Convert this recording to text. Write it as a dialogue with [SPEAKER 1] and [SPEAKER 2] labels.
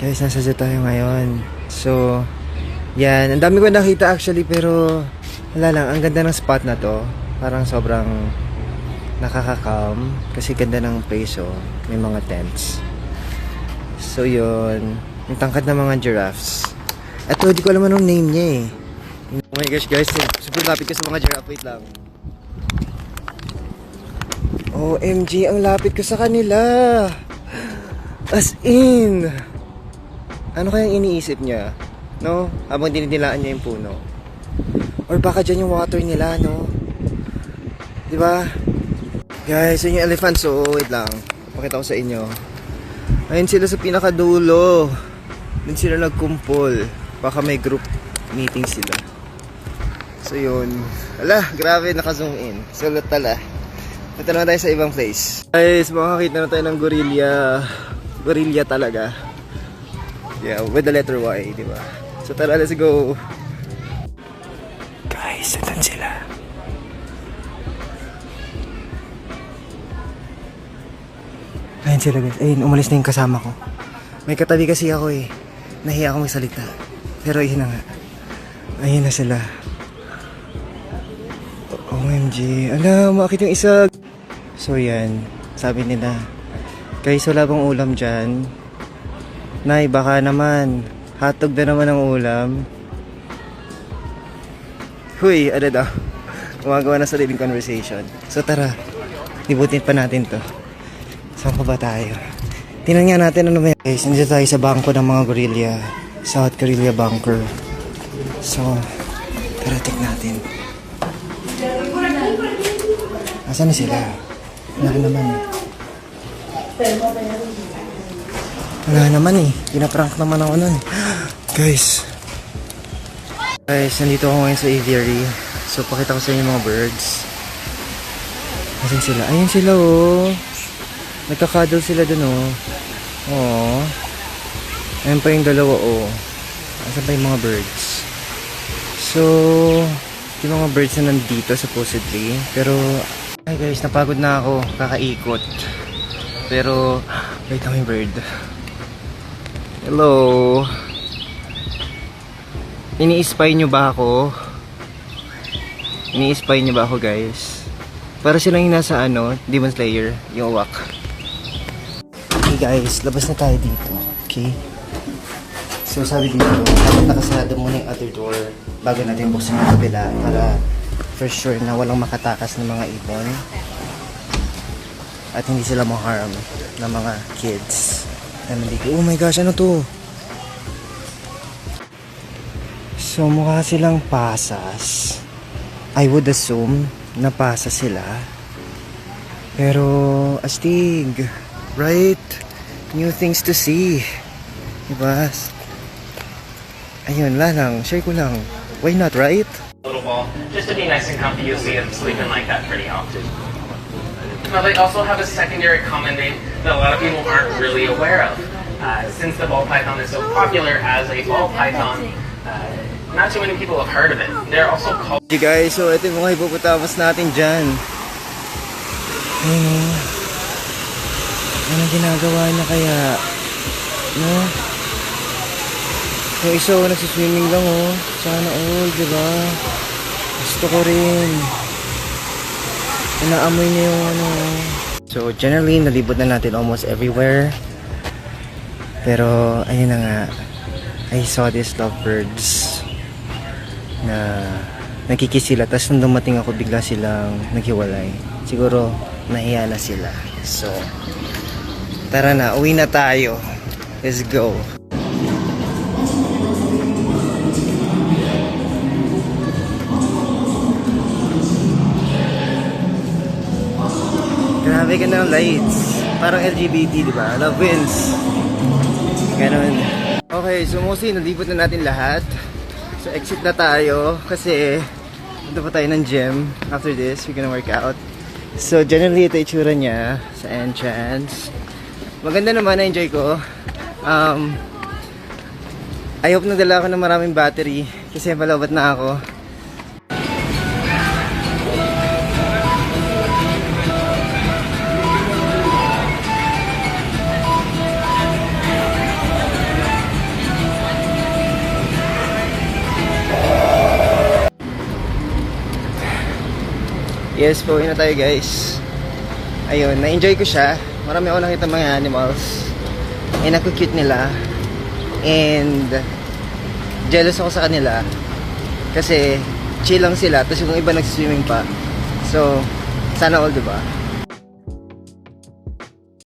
[SPEAKER 1] Guys, nasa Zoo tayo ngayon. So, yan. Ang dami ko nakita actually, pero wala lang. Ang ganda ng spot na to. Parang sobrang nakaka-calm. Kasi ganda ng place, oh. May mga tents. So, yun. Yung tangkad ng mga giraffes. Ito, di ko alam anong name niya eh. Oh my gosh, guys. Super lapit ko sa mga giraffe. Wait lang. OMG, ang lapit ko sa kanila. As in. Ano kayang iniisip niya? No? Habang dinidilaan niya yung puno. Or baka dyan yung water nila, no? Diba? Guys, yun yung elephant. So, wait lang. Pakita ko sa inyo. Ayun sila sa pinakadulo. Doon sila nagkumpol. Baka may group meeting sila. So, yun. Ala, grabe, naka-zoom in. Sulat tala. Punta naman tayo sa ibang place. Guys, makakita na tayo ng gorilla. Gorilla talaga. Yeah, with the letter Y, di ba? So tara, let's go. Guys, saan sila? Ayun sila guys. Ayun, umalis na yung kasama ko. May katabi kasi ako eh. Nahiya ako magsalita. Pero ayun na nga. Ayun na sila. OMG. Alam, makakita yung isa. So yan, sabi nila, guys, wala bang ulam dyan? Nay, baka naman. Hotdog na naman ang ulam. Huy, ano daw? Gumagawa na sariling conversation. So tara, libutin pa natin to. Saan pa ba tayo? Tingnan nga natin ano may. Guys, nandito tayo sa bangko ng mga gorilla. South Gorilla Bunker. So, tara, tignan natin. Asan na sila? Wala naman. Wala naman eh. Pinaprank naman ako nun. Guys, nandito ako ngayon sa aviary. So, pakita ko sa inyo mga birds. Asan sila? Ayun sila oh. Nagkakadal sila dun oh. Oh. Ayun pa yung dalawa oh. Asan pa yung mga birds? So, yung mga birds na nandito supposedly. Pero, ay guys, napagod na ako. Kakaikot. Pero, wait lang yung bird. Hello. Ini-spy nyo ba ako? Ini-spy nyo ba ako guys? Para silang yung nasa ano, Demon Slayer, yung uwak. Okay guys, labas na tayo dito. Okay? So sabi dito, nakasarado muna yung other door bago natin buksan yung kabila para for sure na walang makatakas ng mga ibon. At hindi sila ma-harm ng mga kids. Oh my gosh, ano to? So mukha silang pasas. I would assume na pasas sila. Pero astig, right? New things to see. Diba? Ayun, lang. Share ko lang. Why not, right?
[SPEAKER 2] Little ball, just to be nice and comfy. You'll see them sleeping like that pretty often. Now they also have a secondary common name that a lot of people aren't really aware of. Since the ball python is so popular as a ball python, not too many people have heard of it. They're also called...
[SPEAKER 1] Hey guys, so ito yung mga hippopotamus natin dyan. Ayun, anong ginagawa niya kaya? No? Yung isa nagsiswimming lang oh. Sana all, diba? Gusto ko rin. Inaamoy niya yung ano. So generally, nalibot na natin almost everywhere. Pero ayun na nga, I saw these lovebirds na nagkikis sila. Tapos nung dumating ako, bigla silang naghiwalay. Siguro nahiya na sila. So tara na, uwi na tayo. Let's go. Grabe ka ng lights. Parang LGBT, di ba? Love wins. Ganun. Okay, so mostly nalibot na natin lahat. So exit na tayo kasi punta pa tayo ng gym. After this, we're gonna work out. So generally, ito itsura niya sa entrance. Maganda naman, na-enjoy ko. I hope nadala ako ng maraming battery kasi palabat na ako. Yes po, yun na tayo guys. Ayun, na-enjoy ko siya. Marami ako nakita mga animals. And naku-cute nila. And jealous ako sa kanila. Kasi chill lang sila. Tapos yung iba nagsiswimming pa. So, sana all, diba?